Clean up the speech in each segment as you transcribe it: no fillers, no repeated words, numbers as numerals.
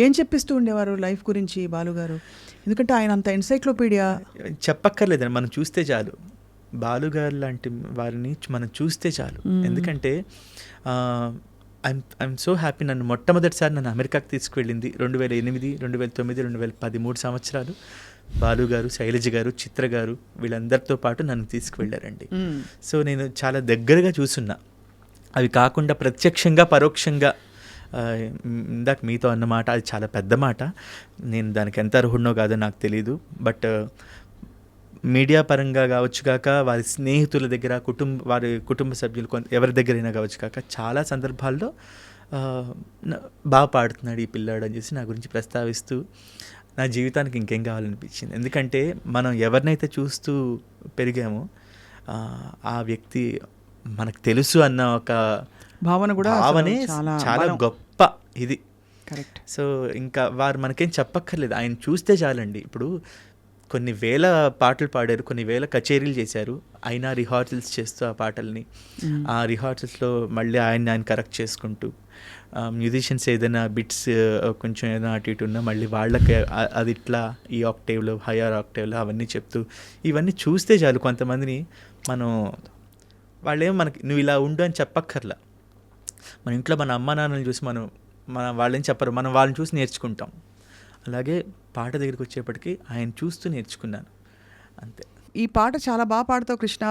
ఏం చెప్పిస్తూ ఉండేవారు లైఫ్ గురించి బాలుగారు? ఎందుకంటే ఆయన అంత ఎన్సైక్లోపీడియా. చెప్పక్కర్లేదండి, మనం చూస్తే చాలు. బాలుగారు లాంటి వారిని మనం చూస్తే చాలు. ఎందుకంటే ఐఎమ్ సో హ్యాపీ. నన్ను మొట్టమొదటిసారి నన్ను అమెరికాకి తీసుకువెళ్ళింది 2008, 2009, 2010 3 సంవత్సరాలు బాలుగారు, శైలజ గారు, చిత్ర గారు వీళ్ళందరితో పాటు నన్ను తీసుకువెళ్ళారండి. సో నేను చాలా దగ్గరగా చూసున్నా. అవి కాకుండా ప్రత్యక్షంగా పరోక్షంగా ఇందాక మీతో అన్నమాట అది చాలా పెద్ద మాట. నేను దానికి ఎంత అర్హుడినో కాదో నాకు తెలీదు. బట్ మీడియా పరంగా కావచ్చు కాక, వారి స్నేహితుల దగ్గర, వారి కుటుంబ సభ్యులు ఎవరి దగ్గరైనా కావచ్చు కాక, చాలా సందర్భాల్లో బాగా పాడుతున్నాడు ఈ పిల్లాడు అని చేసి నా గురించి ప్రస్తావిస్తూ నా జీవితానికి ఇంకేం కావాలనిపించింది. ఎందుకంటే మనం ఎవరినైతే చూస్తూ పెరిగామో ఆ వ్యక్తి మనకు తెలుసు అన్న ఒక భావనే చాలా గొప్ప ఇది. కరెక్ట్. సో ఇంకా వారు మనకేం చెప్పక్కర్లేదు, ఆయన చూస్తే చాలండి. ఇప్పుడు కొన్ని వేల పాటలు పాడారు, కొన్ని వేల కచేరీలు చేశారు, అయినా రిహార్సల్స్ చేస్తూ ఆ పాటల్ని, ఆ రిహార్సల్స్లో మళ్ళీ ఆయన కరెక్ట్ చేసుకుంటూ, మ్యూజిషియన్స్ ఏదైనా బిట్స్ కొంచెం ఏదైనా అటు ఇటు ఉన్నా మళ్ళీ వాళ్ళకి అది ఇట్లా ఈ ఆక్టేవ్లో, హయ్యర్ ఆక్టేవ్లో అవన్నీ చెప్తూ, ఇవన్నీ చూస్తే చాలు కొంతమందిని మనం వాళ్ళేమో మనకి నువ్వు ఇలా ఉండు అని చెప్పక్కర్లా. మన ఇంట్లో మన అమ్మ నాన్నలు చూసి మన వాళ్ళేం చెప్పరు, మనం వాళ్ళని చూసి నేర్చుకుంటాం. అలాగే పాట దగ్గరికి వచ్చేప్పటికి ఆయన చూస్తూ నేర్చుకున్నాను అంతే. ఈ పాట చాలా బాగా పాడతావు కృష్ణ,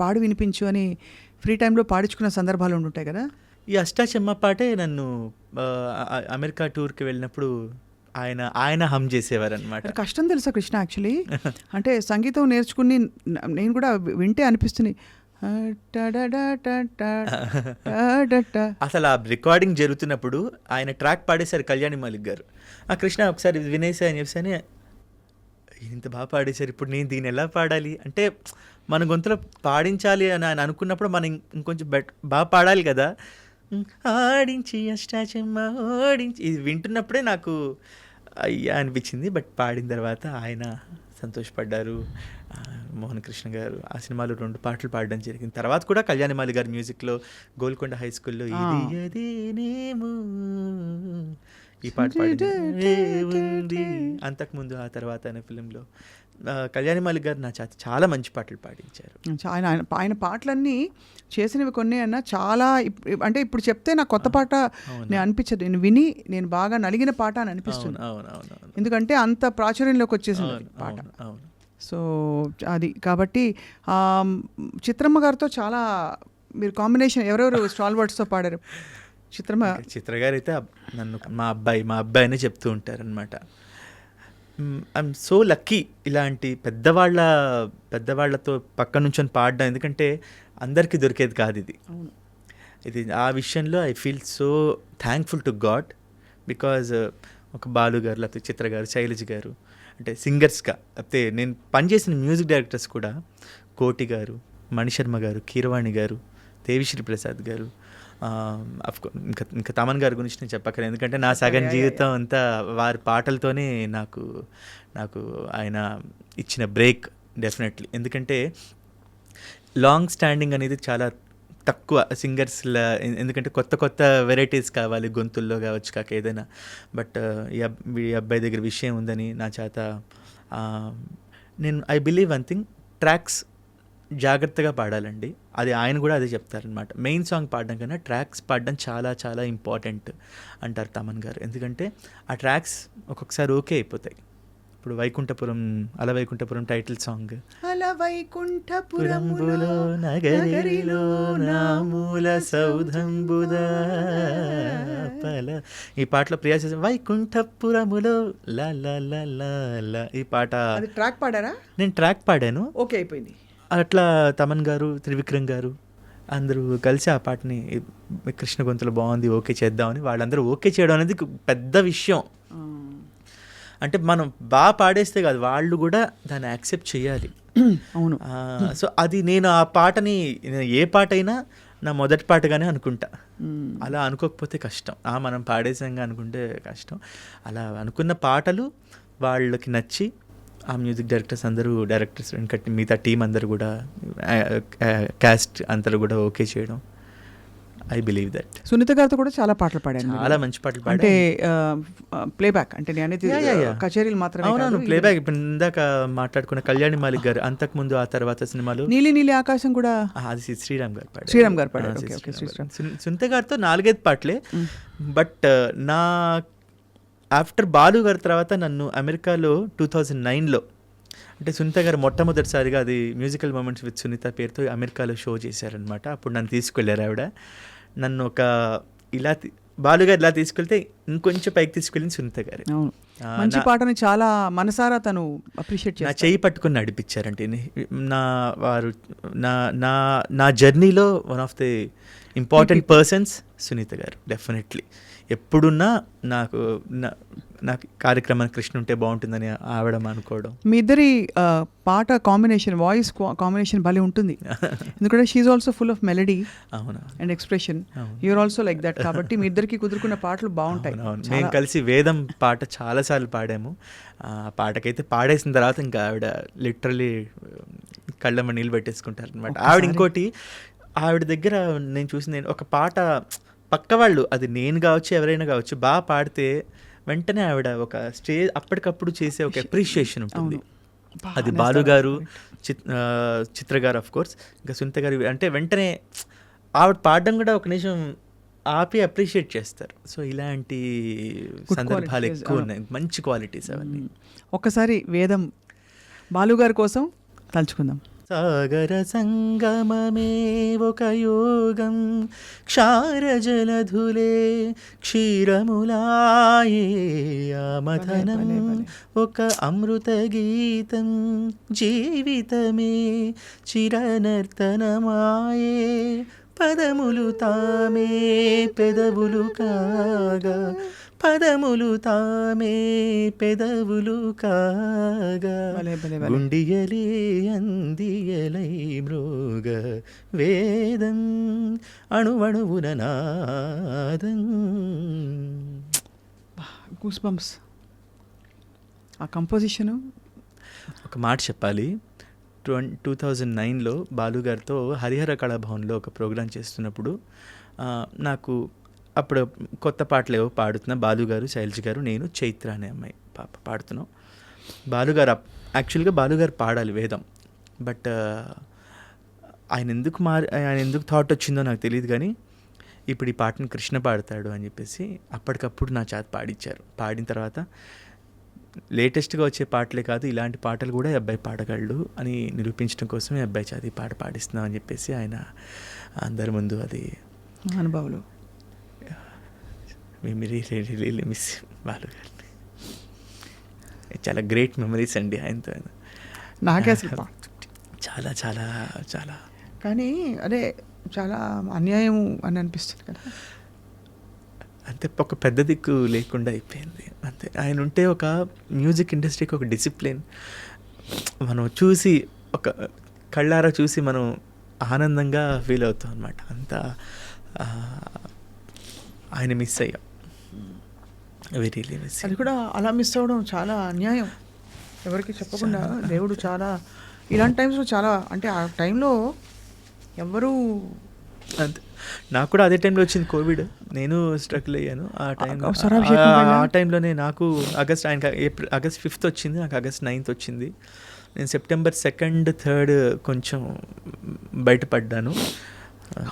పాడి వినిపించు అని ఫ్రీ టైంలో పాడించుకున్న సందర్భాలు ఉండుంటాయి కదా. ఈ అష్టాచెమ్మ పాటే నన్ను అమెరికా టూర్కి వెళ్ళినప్పుడు ఆయన హమ్ చేసేవారు అనమాట. కష్టం తెలుసా కృష్ణ యాక్చువల్లీ. అంటే సంగీతం నేర్చుకుని నేను కూడా వింటే అనిపిస్తుంది అసలు ఆ రికార్డింగ్ జరుగుతున్నప్పుడు ఆయన ట్రాక్ పాడేశారు కళ్యాణి మాలిక్ గారు. ఆ కృష్ణ ఒకసారి వినేసా అని చెప్పేసి ఇంత బాగా పాడేశారు, ఇప్పుడు నేను దీన్ని ఎలా పాడాలి అంటే మన గొంతులో పాడించాలి అని ఆయన అనుకున్నప్పుడు మనం ఇంకొంచెం బాగా పాడాలి కదా. ఆడించి అష్టాచెమ్మ ఓడించి ఇది వింటున్నప్పుడే నాకు అయ్యా అనిపించింది. బట్ పాడిన తర్వాత ఆయన సంతోషపడ్డారు. మోహన్ కృష్ణ గారు ఆ సినిమాలో 2 పాటలు పాడడం జరిగింది. తర్వాత కూడా కళ్యాణి మాలి గారి మ్యూజిక్లో గోల్కొండ హై స్కూల్లో ఈ పాట పాడింది. అంతకుముందు ఆ తర్వాత అనే ఫిలింలో కళ్యాణి మాలిక్ గారు నా చాలా మంచి పాటలు పాడించారు. ఆయన పాటలన్నీ చేసినవి కొన్ని అన్న చాలా అంటే ఇప్పుడు చెప్తే నాకు కొత్త పాట నేను అనిపించదు, నేను విని నేను బాగా నలిగిన పాట అని అనిపిస్తుంది. ఎందుకంటే అంత ప్రాచుర్యంలోకి వచ్చేసింది పాట. సో అది కాబట్టి చిత్రమ్మ గారితో చాలా మీరు కాంబినేషన్ ఎవరెవరు స్టాల్ వర్డ్స్తో పాడారు? చిత్ర గారు అయితే నన్ను మా అబ్బాయి అని చెప్తూ ఉంటారనమాట. ఐఎమ్ సో లక్కీ ఇలాంటి పెద్దవాళ్ళతో పక్క నుంచొని పాడడం. ఎందుకంటే అందరికీ దొరికేది కాదు ఇది. ఆ విషయంలో I feel so thankful to God. Because ఒక బాలు గారు, లేకపోతే చిత్ర గారు, శైలజ గారు అంటే సింగర్స్గా, లేకపోతే నేను పనిచేసిన మ్యూజిక్ డైరెక్టర్స్ కూడా కోటి గారు, మణిశర్మ గారు, కీరవాణి గారు, దేవిశ్రీ ప్రసాద్ గారు, ఇంకా తమన్ గారి గురించి నేను చెప్పక్కర్లేదు. ఎందుకంటే నా సగం జీవితం అంతా వారి పాటలతోనే నాకు ఆయన ఇచ్చిన బ్రేక్ డెఫినెట్లీ. ఎందుకంటే లాంగ్ స్టాండింగ్ అనేది చాలా తక్కువ సింగర్స్లా. ఎందుకంటే కొత్త వెరైటీస్ కావాలి గొంతుల్లో కావచ్చు కాక ఏదైనా. బట్ ఈ అబ్బాయి దగ్గర విషయం ఉందని నా చేత నేను I believe one thing, tracks జాగ్రత్తగా పాడాలండి. అది ఆయన కూడా అదే చెప్తారనమాట. మెయిన్ సాంగ్ పాడడం కన్నా ట్రాక్స్ పాడడం చాలా చాలా ఇంపార్టెంట్ అంటారు తమన్ గారు. ఎందుకంటే ఆ ట్రాక్స్ ఒక్కొక్కసారి ఓకే అయిపోతాయి. ఇప్పుడు వైకుంఠపురం టైటిల్ సాంగ్, వైకుంఠపురములో నగరిలో నామూల సౌధంబుద ఈ పాటలో ప్రియా చేసిన వైకుంఠపురములో లా లా లా లా ఈ పాట ట్రాక్ పాడారా? నేను ట్రాక్ పాడాను, ఓకే అయిపోయింది. అట్లా తమన్ గారు, త్రివిక్రమ్ గారు అందరూ కలిసి ఆ పాటని కృష్ణ గొంతులో బాగుంది ఓకే చేద్దామని వాళ్ళందరూ ఓకే చేయడం అనేది పెద్ద విషయం. అంటే మనం బాగా పాడేస్తే కాదు, వాళ్ళు కూడా దాన్ని యాక్సెప్ట్ చేయాలి. అవును. సో అది నేను ఆ పాటని ఏ పాట అయినా నా మొదటి పాటగానే అనుకుంటా. అలా అనుకోకపోతే కష్టం. మనం పాడేసంగా అనుకుంటే కష్టం. అలా అనుకున్న పాటలు వాళ్ళకి నచ్చి ఆ మ్యూజిక్ డైరెక్టర్స్ అందరూ, డైరెక్టర్స్ మిగతా టీం అందరూ కూడా, క్యాస్ట్ అందరూ కూడా ఓకే చేయడం ఐ బిలీవ్ దట్. సునీత గారితో కూడా చాలా పాటలు పాడాను మీరు. చాలా మంచి పాటలు అంటే పాడాను. ప్లేబ్యాక్ అంటే నేను అనేది కచేరీలు మాత్రమే అవునవును, ప్లేబ్యాక్. ఇప్పుడు ఇందాక మాట్లాడుకున్న కళ్యాణి మాలిక్ గారు, అంతకుముందు ఆ తర్వాత సినిమాలు నీలి నీలి ఆకాశం కూడా అది శ్రీరామ్ గారు పాడారు. శ్రీరామ్ గారు పాడారు. Okay okay, Sriram. సునీత గారితో 4-5 పాటలే. బట్ నా ఆఫ్టర్ బాలు గారి తర్వాత నన్ను అమెరికాలో 2009లో, అంటే సునీత గారు మొట్టమొదటిసారిగా అది మ్యూజికల్ మూమెంట్స్ విత్ సునీత పేరుతో అమెరికాలో షో చేశారనమాట. అప్పుడు నన్ను తీసుకెళ్ళారు ఆవిడ. నన్ను ఒక ఇలా బాలుగారు ఇలా తీసుకెళ్తే ఇంకొంచెం పైకి తీసుకెళ్ళింది సునీత గారు. మంచి పాటని చాలా మనసారా తను అప్రిషియేట్ చేసి నా చేయి పట్టుకుని నడిపించారంటే వారు నా జర్నీలో one of the important persons Sunitha గారు. డెఫినెట్లీ ఎప్పుడున్నా నాకు కార్యక్రమానికి కృష్ణ ఉంటే బాగుంటుందని ఆవిడ అనుకోవడం. మీ ఇద్దరి పాట కాంబినేషన్, వాయిస్ కాంబినేషన్ భలే ఉంటుంది. ఎందుకంటే she also full of melody and expression. You are also like that. కాబట్టి మీ ఇద్దరికి కుదురుకున్న పాటలు బాగుంటాయి. మేము కలిసి వేదం పాట చాలాసార్లు పాడాము. ఆ పాటకైతే పాడేసిన తర్వాత ఇంకా ఆవిడ లిటరలీ కళ్ళమ్మ నీళ్ళు పెట్టేసుకుంటారు అనమాట. ఆవిడ ఇంకోటి, ఆవిడ దగ్గర నేను చూసింది ఒక పాట పక్క వాళ్ళు, అది నేను కావచ్చు ఎవరైనా కావచ్చు, బాగా పాడితే వెంటనే ఆవిడ ఒక స్టేజ్ అప్పటికప్పుడు చేసే ఒక అప్రిషియేషన్ ఉంటుంది. అది బాలు గారు, చిత్ర గారు ఆఫ్ కోర్స్, ఇంకా సునీత గారు అంటే వెంటనే ఆవిడ పాడడం కూడా ఒక నిమిషం ఆపి అప్రిషియేట్ చేస్తారు. సో ఇలాంటి సందర్భాలు ఎక్కువ ఉన్నాయి, మంచి క్వాలిటీస్ అవన్నీ. ఒక్కసారి వేదం బాలుగారి కోసం తలుచుకుందాం. సాగర సంగమమే ఒక యోగం, క్షారజలధులే క్షీరములాయే, మథనం ఒక అమృత గీతం, జీవితమే చిరనర్తనమాయే, పదములు తామే పెదవులు కాగా, పదములు తామే పెదవులు కాగా, గుండియలే అందియలై మృగ వేదం అణువణువున నాదం. Goose bumps. ఆ కంపోజిషను. ఒక మాట చెప్పాలి, 2009లో బాలుగారితో హరిహర కళాభవన్లో ఒక ప్రోగ్రాం చేస్తున్నప్పుడు నాకు అప్పుడు కొత్త పాటలు ఏవో పాడుతున్నా. బాలుగారు, శైలజ గారు, నేను, చైత్ర అనే అమ్మాయి పాడుతున్నాం. బాలుగారు యాక్చువల్గా బాలుగారు పాడాలి వేదం, బట్ ఆయన ఎందుకు థాట్ వచ్చిందో నాకు తెలియదు, కానీ ఇప్పుడు ఈ పాటను కృష్ణ పాడతాడు అని చెప్పేసి అప్పటికప్పుడు నా చేత పాడించారు. పాడిన తర్వాత లేటెస్ట్గా వచ్చే పాటలే కాదు, ఇలాంటి పాటలు కూడా ఈ అబ్బాయి పాడగలడు అని నిరూపించడం కోసం ఈ అబ్బాయి చేత ఈ పాట పాడిస్తున్నాం అని చెప్పేసి ఆయన అందరి ముందు అది అనుభవాలు. రియల్లీ మిస్ బాలు గారిని. చాలా గ్రేట్ మెమరీస్ అండి ఆయనతో. నాకే అసలు చాలా చాలా చాలా, కానీ అదే చాలా అన్యాయం అని అనిపిస్తుంది కదా. అంతే, ఒక పెద్ద దిక్కు లేకుండా అయిపోయింది అంతే. ఆయన ఉంటే ఒక మ్యూజిక్ ఇండస్ట్రీకి ఒక డిసిప్లిన్ మనం చూసి, ఒక కళ్ళారా చూసి మనం ఆనందంగా ఫీల్ అవుతాం అన్నమాట. అంతా ఆయన మిస్ అయ్యాం. Very miss. అది కూడా అలా మిస్ అవ్వడం చాలా అన్యాయం. ఎవరికి చెప్పకుండా దేవుడు చాలా ఇలాంటి టైమ్స్లో చాలా, అంటే ఆ టైంలో ఎవరు, అంతే. నాకు కూడా అదే టైంలో వచ్చింది కోవిడ్, నేను స్ట్రగుల్ అయ్యాను ఆ టైంలోనే. నాకు ఆగస్ట్ 5th వచ్చింది, నాకు ఆగస్ట్ 9th వచ్చింది. నేను సెప్టెంబర్ 2nd, 3rd కొంచెం బయటపడ్డాను.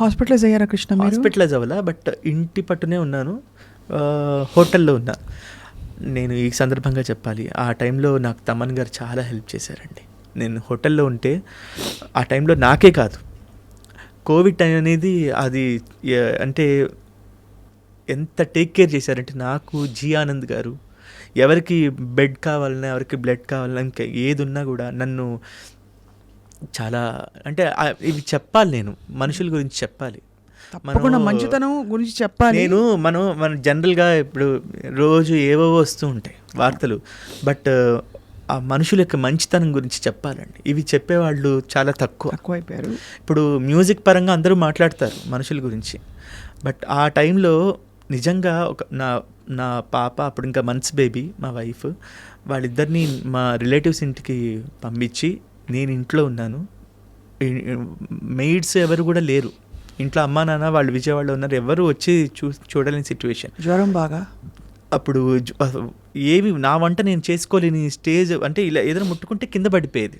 హాస్పిటలైజ్ అయ్యారా కృష్ణ? హాస్పిటలైజ్ అవ్వాలా, బట్ ఇంటి పట్టునే ఉన్నాను, హోటల్లో ఉన్నా. నేను ఈ సందర్భంగా చెప్పాలి, ఆ టైంలో నాకు తమన్ గారు చాలా హెల్ప్ చేశారండి. నేను హోటల్లో ఉంటే ఆ టైంలో నాకే కాదు, కోవిడ్ టైం అనేది అది అంటే ఎంత టేక్ కేర్ చేశారంటే, నాకు జీ ఆనంద్ గారు ఎవరికి బెడ్ కావాలన్నా, ఎవరికి బ్లడ్ కావాలన్నా, ఇంకా ఏది ఉన్నా కూడా నన్ను చాలా, అంటే ఇవి చెప్పాలి, నేను మనుషుల గురించి చెప్పాలి, తప్పకుండా మంచితనం గురించి చెప్పాలి. మన జనరల్గా ఇప్పుడు రోజు ఏవో వస్తూ ఉంటాయి వార్తలు, బట్ ఆ మనుషుల యొక్క మంచితనం గురించి చెప్పాలండి. ఇవి చెప్పేవాళ్ళు చాలా తక్కువైపోయారు. ఇప్పుడు మ్యూజిక్ పరంగా అందరూ మాట్లాడతారు మనుషుల గురించి, బట్ ఆ టైంలో నిజంగా నా పాప, అప్పుడు ఇంకా మంత్స్ బేబీ, మా వైఫ్, వాళ్ళిద్దరిని మా రిలేటివ్స్ ఇంటికి పంపించి నేను ఇంట్లో ఉన్నాను. మెయిడ్స్ ఎవరు కూడా లేరు ఇంట్లో అమ్మా నాన్న వాళ్ళు విజయవాడలో ఉన్నారు, ఎవరు వచ్చి చూడలేని సిచ్యువేషన్. జ్వరం బాగా అప్పుడు ఏవి నా వంట నేను చేసుకోలేని స్టేజ్, అంటే ఇలా ఏదైనా ముట్టుకుంటే కింద పడిపోయేది,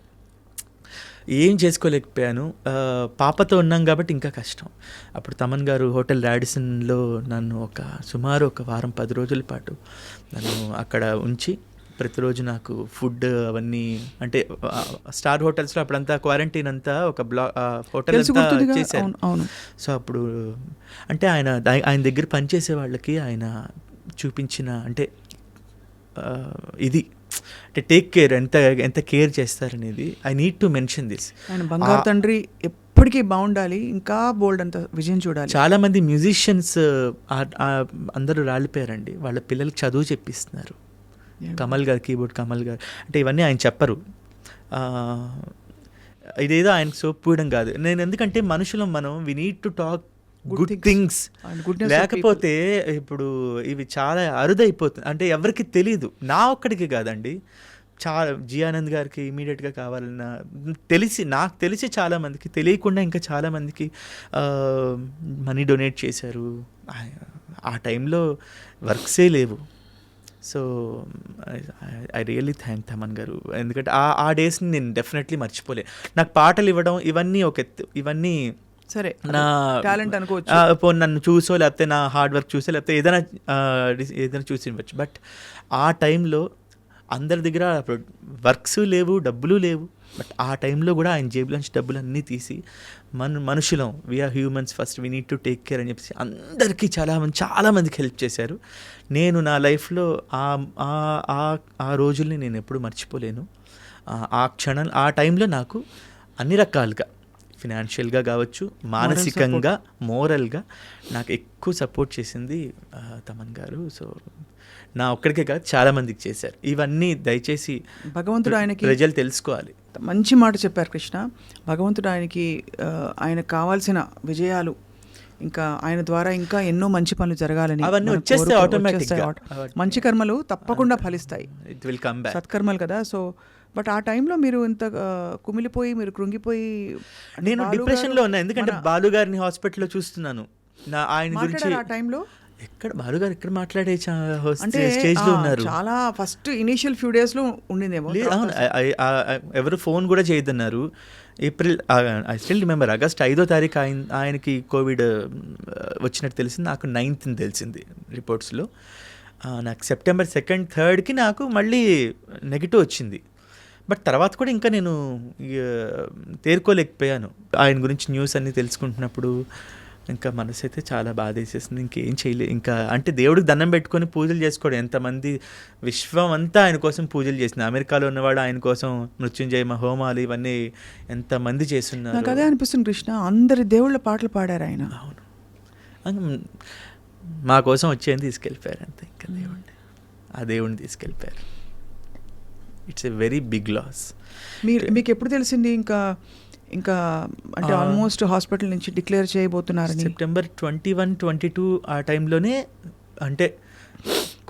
ఏం చేసుకోలేకపోయాను. పాపతో ఉన్నాం కాబట్టి ఇంకా కష్టం. అప్పుడు తమన్ గారు హోటల్ రాడిసన్లో నన్ను సుమారు ఒక వారం 10 రోజుల పాటు నన్ను అక్కడ ఉంచి ప్రతిరోజు నాకు ఫుడ్ అవన్నీ, అంటే స్టార్ హోటల్స్లో అప్పుడంతా క్వారంటైన్ అంతా ఒక హోటల్ అంతా చేశారు. సో అప్పుడు అంటే ఆయన దగ్గర పనిచేసే వాళ్ళకి ఆయన చూపించిన అంటే ఇది అంటే టేక్ కేర్, ఎంత కేర్ చేస్తారనేది I need to mention this. ఆయన బంగారు తండ్రి ఎప్పటికీ బాగుండాలి, ఇంకా బోల్డ్ అంత విజయం చూడాలి. చాలామంది మ్యూజిషియన్స్ అందరూ రాలిపోయారండి, వాళ్ళ పిల్లలకి చదువు చెప్పిస్తున్నారు. కమల్ గారు, కీబోర్డ్ కమల్ గారు, అంటే ఇవన్నీ ఆయన చెప్పరు. ఇదేదో ఆయనకు సోప్ పూయడం కాదు. నేను ఎందుకంటే మనుషులం మనం, we need to talk good things. లేకపోతే ఇప్పుడు ఇవి చాలా అరుదైపోతుంది, అంటే ఎవరికి తెలీదు. నా ఒక్కడికి కాదండి, చాలా జియానంద్ గారికి ఇమీడియట్గా కావాలన్నా నాకు తెలిసి చాలామందికి తెలియకుండా ఇంకా చాలామందికి మనీ డొనేట్ చేశారు. ఆ టైంలో వర్క్సే లేవు. So I really thank Thaman గారు, ఎందుకంటే ఆ డేస్ని నేను డెఫినెట్లీ మర్చిపోలే. నాకు పాటలు ఇవ్వడం ఇవన్నీ ఒక ఎత్తు, ఇవన్నీ సరే నా టాలెంట్ అనుకోవచ్చు, నన్ను చూసో లేకపోతే నా హార్డ్ వర్క్ చూసో లేకపోతే ఏదైనా చూసి ఇవ్వచ్చు. బట్ ఆ టైంలో అందరి దగ్గర వర్క్స్ లేవు, డబ్బులు లేవు. బట్ ఆ టైంలో కూడా ఆయన జేబులోంచి డబ్బులు అన్నీ తీసి మనుషులం, we are humans first, we need to take care అని చెప్పేసి అందరికీ చాలామందికి హెల్ప్ చేశారు. నేను నా లైఫ్లో ఆ రోజుల్ని నేను ఎప్పుడు మర్చిపోలేను. ఆ టైంలో నాకు అన్ని రకాలుగా ఫినాన్షియల్గా కావచ్చు, మానసికంగా, మోరల్గా నాకు ఎక్కువ సపోర్ట్ చేసింది తమన్ గారు. సో నా ఒక్కడికే కాదు, చాలామందికి చేశారు. ఇవన్నీ దయచేసి భగవంతుడు ఆయనకి ప్రజలు తెలుసుకోవాలి. మంచి మాట చెప్పారు కృష్ణ. భగవంతుడు ఆయనకు కావాల్సిన విజయాలు, ఇంకా ఆయన ద్వారా ఇంకా ఎన్నో మంచి పనులు జరగాలని, అవన్నీ వచ్చేస్తే ఆటోమేటిక్గా మంచి కర్మలు తప్పకుండా ఫలిస్తాయి. ఇట్ విల్ కమ్ బ్యాక్, సత్కర్మలు కదా. సో బట్ ఆ టైంలో మీరు ఇంత కుమిలిపోయి, మీరు కృంగిపోయి, నేను డిప్రెషన్లో ఉన్నా. ఎందుకంటే బాలుగారిని హాస్పిటల్లో చూస్తున్నాను. ఆయన గురించి ఆ టైంలో ఎక్కడ బాలుగారు ఎక్కడ మాట్లాడే స్టేజ్లో ఉన్నారు. చాలా ఫస్ట్ ఇనీషియల్ ఫ్యూ డేస్లో ఉండిందేమో. అవును, ఎవరు ఫోన్ కూడా చేయొద్దన్నారు. April, I still remember, August 5వ తారీఖు ఆయనకి కోవిడ్ వచ్చినట్టు తెలిసింది. నాకు 9th తెలిసింది రిపోర్ట్స్లో. నాకు సెప్టెంబర్ 2nd, 3rdకి నాకు మళ్ళీ నెగిటివ్ వచ్చింది. బట్ తర్వాత కూడా ఇంకా నేను తేరుకోలేకపోయాను. ఆయన గురించి న్యూస్ అన్నీ తెలుసుకుంటున్నప్పుడు ఇంకా మనసు అయితే చాలా బాధ వేసేసింది. ఇంకేం చేయలేదు. ఇంకా అంటే దేవుడికి దండం పెట్టుకొని పూజలు చేసుకోవడం. ఎంతమంది విశ్వం అంతా ఆయన కోసం పూజలు చేసింది. అమెరికాలో ఉన్నవాడు ఆయన కోసం మృత్యుంజయ హోమాలు ఇవన్నీ ఎంతమంది చేస్తున్నారు. నాకు అదే అనిపిస్తుంది కృష్ణ, అందరి దేవుళ్ళ పాటలు పాడారు ఆయన. అవును, మా కోసం వచ్చేది తీసుకెళ్ళిపోయారు అంతే. ఇంకా దేవుడిని తీసుకెళ్ళిపోయారు. It's a very big loss. మీకు ఎప్పుడు తెలిసింది ఇంకా అంటే ఆల్మోస్ట్ హాస్పిటల్ నుంచి డిక్లేర్ చేయబోతున్నారని? సెప్టెంబర్ 21, 22 ఆ టైంలోనే, అంటే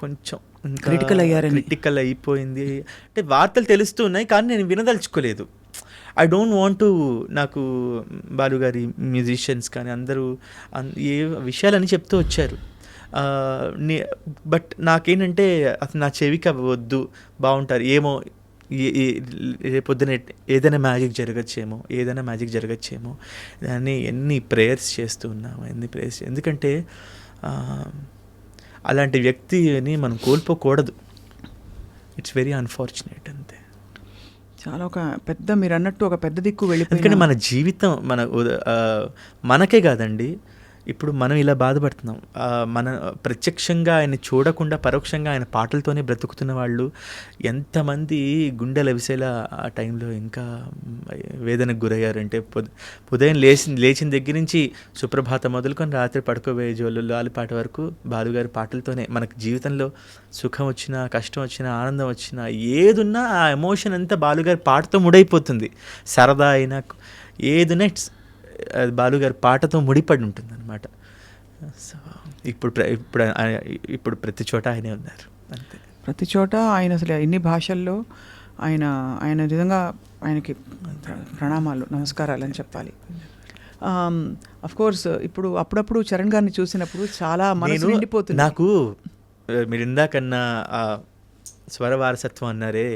కొంచెం క్రిటికల్ అయిపోయింది. అంటే వార్తలు తెలుస్తూ ఉన్నాయి కానీ నేను వినదలుచుకోలేదు. ఐ డోంట్ వాంట్ టు, నాకు బాలుగారి మ్యూజిషియన్స్ కానీ అందరూ ఏ విషయాలని చెప్తూ వచ్చారు. బట్ నాకేంటంటే అసలు నా చెవికి వద్దు, బాగుంటారు ఏమో, రేపొద్దున ఏదైనా మ్యాజిక్ జరగచ్చేమో దాన్ని ఎన్ని ప్రేయర్స్ చేస్తూ ఉన్నాము, ఎందుకంటే అలాంటి వ్యక్తిని మనం కోల్పోకూడదు. ఇట్స్ వెరీ అన్ఫార్చునేట్ అంతే. చాలా ఒక పెద్ద, మీరు అన్నట్టు ఒక పెద్ద దిక్కు వెళ్ళిపోయింది. ఎందుకంటే మన జీవితం మనకే కాదండి, ఇప్పుడు మనం ఇలా బాధపడుతున్నాం. మన ప్రత్యక్షంగా ఆయన చూడకుండా పరోక్షంగా ఆయన పాటలతోనే బ్రతుకుతున్న వాళ్ళు ఎంతమంది గుండెల విసేలా ఆ టైంలో ఇంకా వేదనకు గురయ్యారంటే, ఉదయం లేచిన దగ్గర నుంచి సుప్రభాతం మొదలుకొని రాత్రి పడుకోబోయే జోలు లాలిపాట వరకు బాలుగారి పాటలతోనే మనకు జీవితంలో సుఖం వచ్చినా, కష్టం వచ్చినా, ఆనందం వచ్చినా, ఏదున్నా ఆ ఎమోషన్ అంతా బాలుగారి పాటతో ముడైపోతుంది. సరదా అయినా ఏదున్నా బాలుగారి పాటతో ముడిపడి ఉంటుంది అనమాట. సో ఇప్పుడు ప్రతి చోట ఆయనే ఉన్నారు అంతే. ప్రతి చోట ఆయన అసలు ఎన్ని భాషల్లో ఆయన నిజంగా ఆయనకి ప్రణామాలు, నమస్కారాలు అని చెప్పాలి. అఫ్ కోర్స్ ఇప్పుడు అప్పుడప్పుడు చరణ్ గారిని చూసినప్పుడు చాలా మనసు నిండిపోతుంది. నాకు మీరు ఇందాకన్నా స్వర వారసత్వం అన్నారే,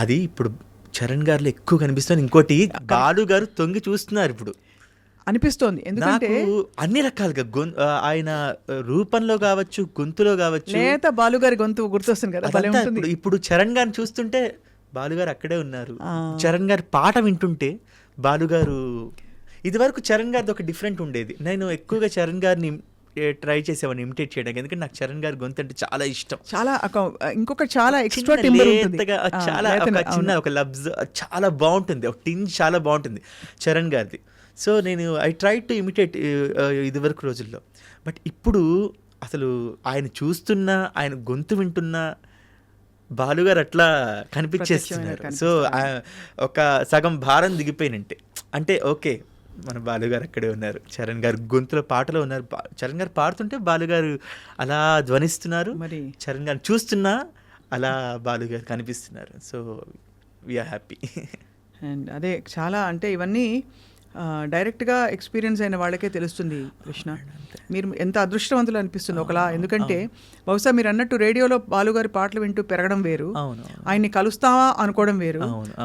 అది ఇప్పుడు చరణ్ గారిలో ఎక్కువ కనిపిస్తుంది. ఇంకోటి బాలు గారు తొంగి చూస్తున్నారు ఇప్పుడు అనిపిస్తోంది. ఎందుకంటే అన్ని రకాలుగా ఆయన రూపంలో కావచ్చు, గొంతులో కావచ్చు, లేత బాలుగారి గొంతు గుర్తొస్తుంది కదా. ఇప్పుడు చరణ్ గారిని చూస్తుంటే బాలుగారు అక్కడే ఉన్నారు. చరణ్ గారి పాట వింటుంటే బాలుగారు, ఇది వరకు చరణ్ గారిది ఒక డిఫరెంట్ ఉండేది. నేను ఎక్కువగా చరణ్ గారిని ట్రై చేసేవాడిని ఇమిటేట్ చేయడానికి, ఎందుకంటే నాకు చరణ్ గారి గొంతు అంటే చాలా ఇష్టం. చాలా ఇంకొక చాలా ఎక్స్ట్రా చాలా చిన్న ఒక లబ్జ్ చాలా బాగుంటుంది, ఒక టింజ్ చాలా బాగుంటుంది చరణ్ గారిది. సో నేను ఐ ట్రై టు ఇమిటేట్ ఇది వరకు రోజుల్లో. బట్ ఇప్పుడు అసలు ఆయన చూస్తున్నా, ఆయన గొంతు వింటున్నా బాలుగారు అట్లా కనిపించేస్తున్నారు. సో ఒక సగం భారం దిగిపోయినంటే, అంటే ఓకే మన బాలుగారు అక్కడే ఉన్నారు, చరణ్ గారు గొంతులో పాటలో ఉన్నారు, చరణ్ గారు పాడుతుంటే బాలుగారు అలా ధ్వనిస్తున్నారు, మరి చరణ్ గారు చూస్తున్నా అలా బాలుగారు కనిపిస్తున్నారు. So we are happy. అండ్ అదే చాలా, అంటే ఇవన్నీ డైరెక్ట్గా ఎక్స్పీరియన్స్ అయిన వాళ్ళకే తెలుస్తుంది కృష్ణ. మీరు ఎంత అదృష్టవంతులు అనిపిస్తుంది ఒకలా. ఎందుకంటే బహుశా మీరు అన్నట్టు రేడియోలో బాలుగారి పాటలు వింటూ పెరగడం వేరు, ఆయన్ని కలుస్తావా అనుకోవడం వేరు,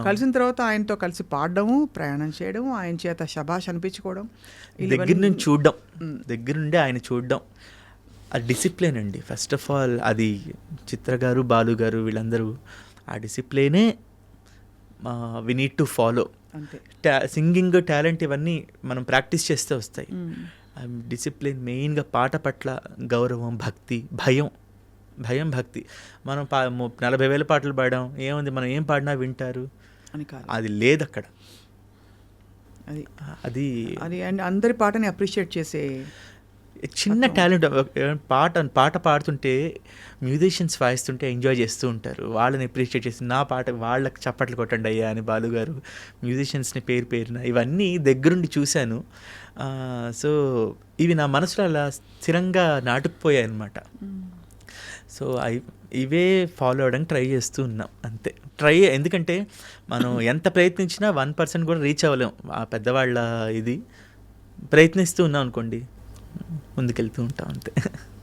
కలిసిన తర్వాత ఆయనతో కలిసి పాడడము, ప్రయాణం చేయడం, ఆయన చేత శభాష్ అనిపించుకోవడం, దగ్గర నుంచి చూడడం, దగ్గర నుండి ఆయన చూడడం, ఆ డిసిప్లిన్ అండి. ఫస్ట్ ఆఫ్ ఆల్ అది చిత్ర గారు, బాలు గారు వీళ్ళందరూ ఆ డిసిప్లినే we need to follow. Singing talent ఇవన్నీ మనం ప్రాక్టీస్ చేస్తే వస్తాయి. డిసిప్లిన్ మెయిన్గా, పాట పట్ల గౌరవం, భక్తి, భయం భక్తి. మనం 40,000 పాటలు పాడాం, ఏముంది మనం ఏం పాడినా వింటారు అని కాదు, అది లేదు అక్కడ. అది అండ్ అందరి పాటని అప్రిషియేట్ చేసే చిన్న టాలెంట్. పాట పాడుతుంటే మ్యూజిషియన్స్ వాయిస్తుంటే ఎంజాయ్ చేస్తూ ఉంటారు, వాళ్ళని అప్రిషియేట్ చేసి నా పాట వాళ్ళకి చప్పట్లు కొట్టండి అయ్యా అని బాలుగారు మ్యూజిషియన్స్ని పేరున ఇవన్నీ దగ్గరుండి చూశాను. సో ఇవి నా మనసులో అలా స్థిరంగా నాటుకుపోయాయి అన్నమాట. సో ఇవే ఫాలో అవడానికి ట్రై చేస్తూ ఉన్నాం అంతే. ఎందుకంటే మనం ఎంత ప్రయత్నించినా 1% కూడా రీచ్ అవ్వలేం. ఆ పెద్దవాళ్ళ ఇది ప్రయత్నిస్తూ ఉన్నాం అనుకోండి, ముందుకెళ్తూ ఉంటాం అంతే.